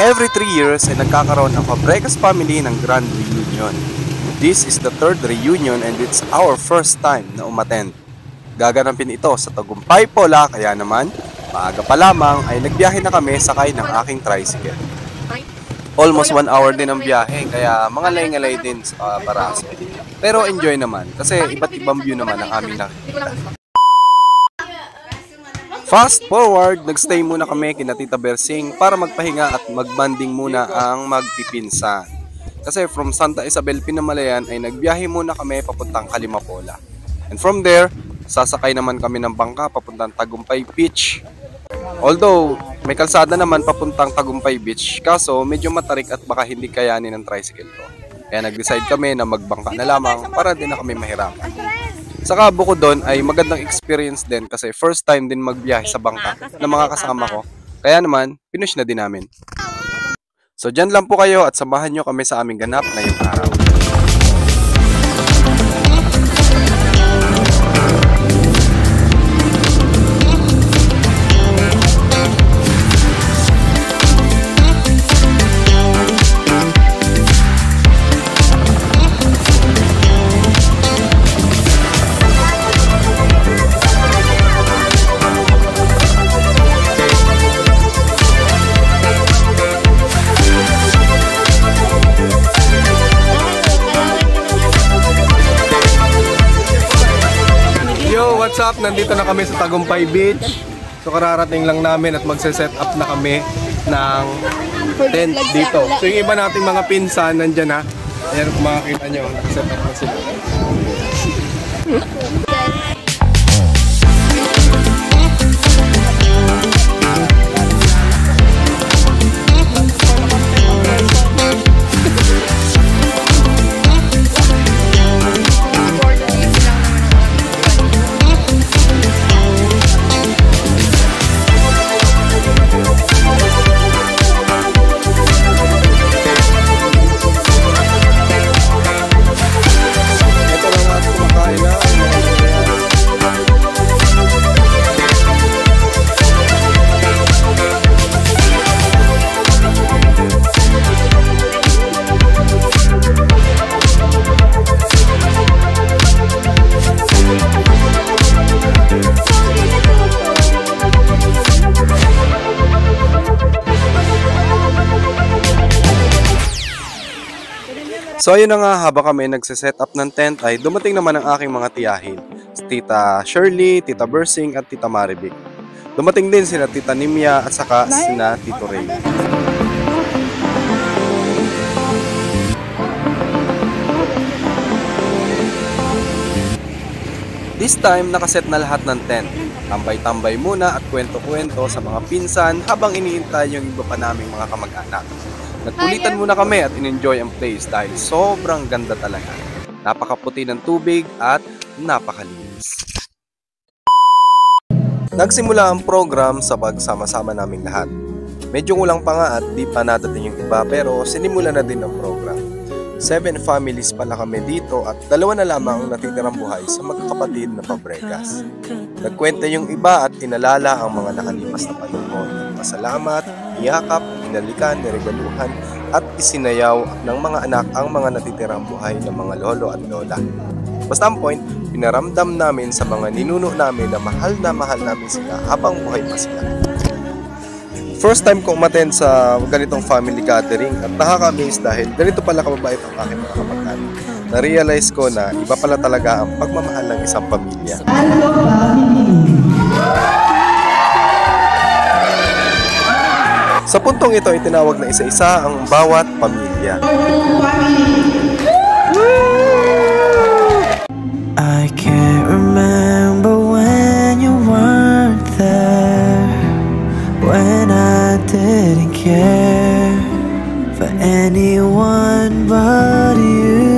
Every 3 years ay nagkakaroon ang Fabregas family ng Grand Reunion. This is the 3rd reunion and it's our first time na umattend. Gaganapin ito sa Tagumpay, Pola, kaya naman, maaga pa lamang ay nagbiyahe na kami sakay ng aking tricycle. Almost 1 hour din ang biyahe, kaya mga lay-ngalay din sa Baraso. Pero enjoy naman, kasi iba't ibang view naman ang aming nakikita. Fast forward, nagstay muna kami kina Tita Bersing para magpahinga at magbanding muna ang magpipinsan. Kasi from Santa Isabel, Pinamalayan ay nagbiyahe muna kami papuntang Kalimapola. And from there, sasakay naman kami ng bangka papuntang Tagumpay Beach. Although may kalsada naman papuntang Tagumpay Beach, kaso medyo matarik at baka hindi kayanin ng tricycle ko. Kaya nag-decide kami na magbangka na lamang para din na kami mahirapan. Saka bukod doon ay magandang experience din kasi first time din magbiyahe sa bangka ng mga kasama ko. Kaya naman, pinush na din namin. So dyan lang po kayo at samahan nyo kami sa aming ganap ngayong araw. What's up? Nandito na kami sa Tagumpay Beach. So kararating lang namin at magse-set up na kami ng tent dito. So yung iba nating mga pinsan nandyan ha. Ayan kung makakita nyo, nakaset up na sila. So ayun na nga, habang kami nagsiset up ng tent ay dumating naman ang aking mga tiyahin. Tita Shirley, Tita Bersing at Tita Marivic. Dumating din sila Tita Nimia at saka sina Tito Ray. This time nakaset na lahat ng tent. Tambay-tambay muna at kwento-kwento sa mga pinsan habang iniintay yung iba pa naming mga kamag-anak. Nagkulitan muna kami at in-enjoy ang place dahil sobrang ganda talaga. Napakaputi ng tubig at napakalinis. Nagsimula ang program sa pagsama-sama naming lahat. Medyo kulang pa nga at di pa nadating yung iba pero sinimula na din ang program. 7 families pala kami dito at 2 na lamang ang natitirang buhay sa magkakapatid na Fabregas. Nagkwenta yung iba at inalala ang mga nakalipas na panahon. Pasalamat, iyakap, inalikan, niregaluhan at isinayaw ng mga anak ang mga natitirang buhay ng mga lolo at lola. Basta ang point, pinaramdam namin sa mga ninuno namin na mahal namin sila habang buhay pa sila. First time ko umattend sa ganitong family gathering at nakaka-amaze dahil ganito pala kababait ang aking mga kamag-anak. Na-realize ko na iba pala talaga ang pagmamahal ng isang pamilya. Sa puntong ito ay tinawag na isa-isa ang bawat pamilya. I can't remember when you weren't there, when I didn't care for anyone but you.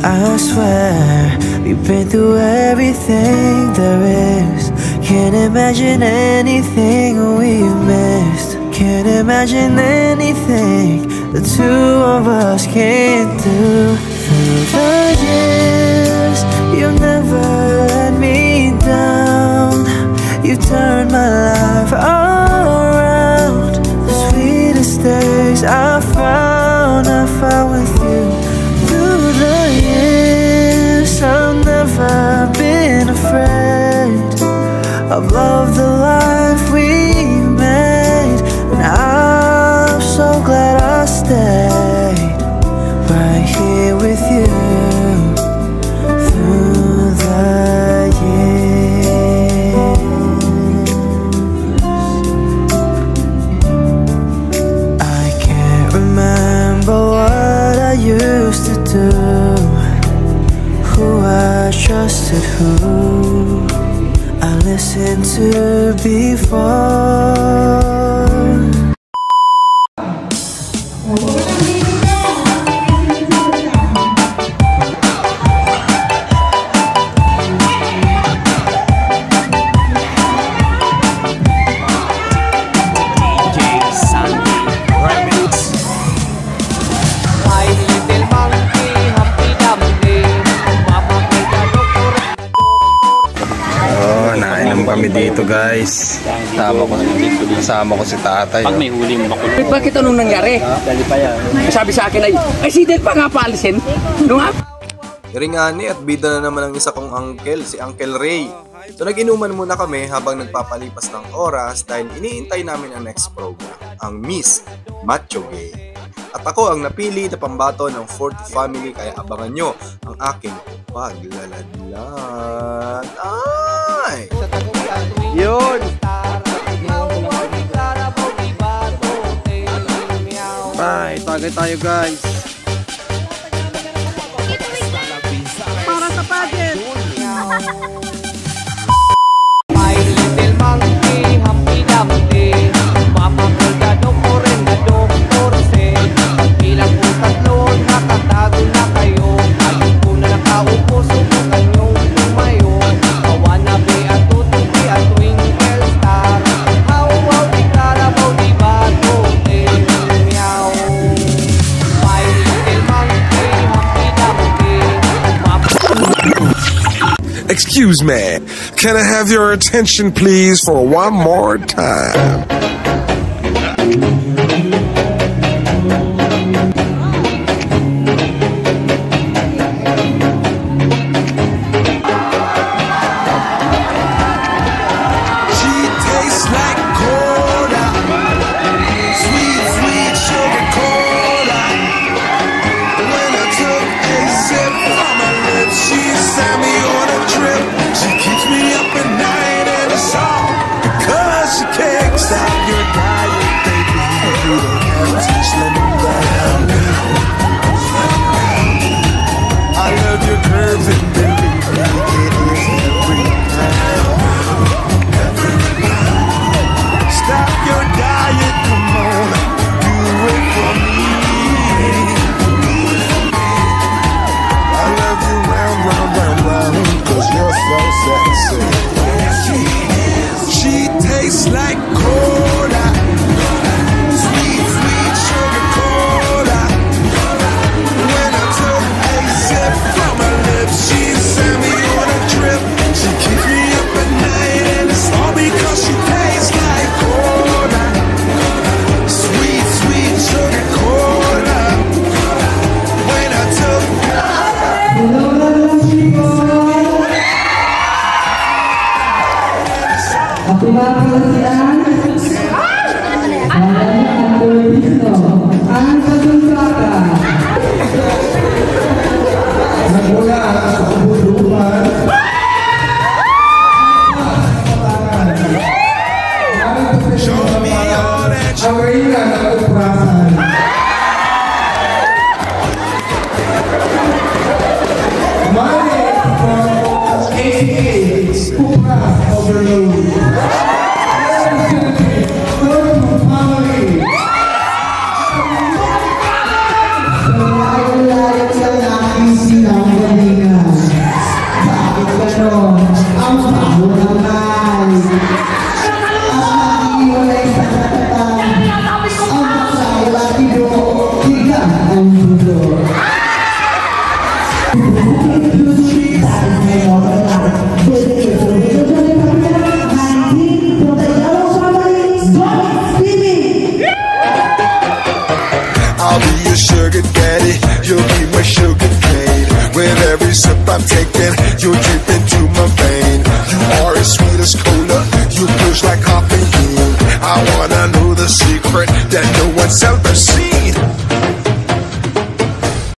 I swear we've been through everything there is. Can't imagine anything we've missed. Can't imagine anything the two of us can't do. Through the years, you never let me down. You turned my life around. peace I found with you. Through the years I've never been afraid of love, the life we made, and I'm so glad I stayed right here with you through the years. I can't remember what I used to do, who I trusted, who I listened to before. Kami dito guys. Kasama ko si tatay. Pag may huli mo makulong. Bakit anong nangyari? Sabi sa akin ay si Del pa nga paalisin. Ringani at bida na naman ang isa kong uncle, si Uncle Ray. So nag-inuman muna kami habang nagpapalipas ng oras dahil iniintay namin ang next program, ang Miss Macho Gay. At ako ang napili na pambato ng 4th family, kaya abangan nyo ang aking paglaladlad. Ay! Yun! Bye! Tagay tayo guys! Para sa pageant! My little monkey, Humpty Dumpty, Mama Colgado, Corendado, Corse. Pagbilang po tatlo, nakatago na kayo. Ayun po na nakaupo, subukan niyong tumayo. Kawanabe at tutubi at twinkle star. How wow, di karabaw, di bato, meow. My little monkey, Humpty Dumpty, Excuse me, can I have your attention please for one more time? She tastes like cola, sweet, sweet sugar cola. When I took a sip from her lips, she sent me on a trip. She keeps me up at night and it's all because she can't stop your diet, baby. You don't have to slim down. I love your curves and baby, it is every time. Stop your diet, come on, do it for me. I love you round, round, round, round, 'cause you're so sexy. She tastes like cola, sweet, sweet sugar cola. When I took a sip from her lips, she sent me on a trip. She keeps me up at night and it's all because she tastes like cola, sweet, sweet sugar cola. When I took show me all that you AKA Kupras Overload.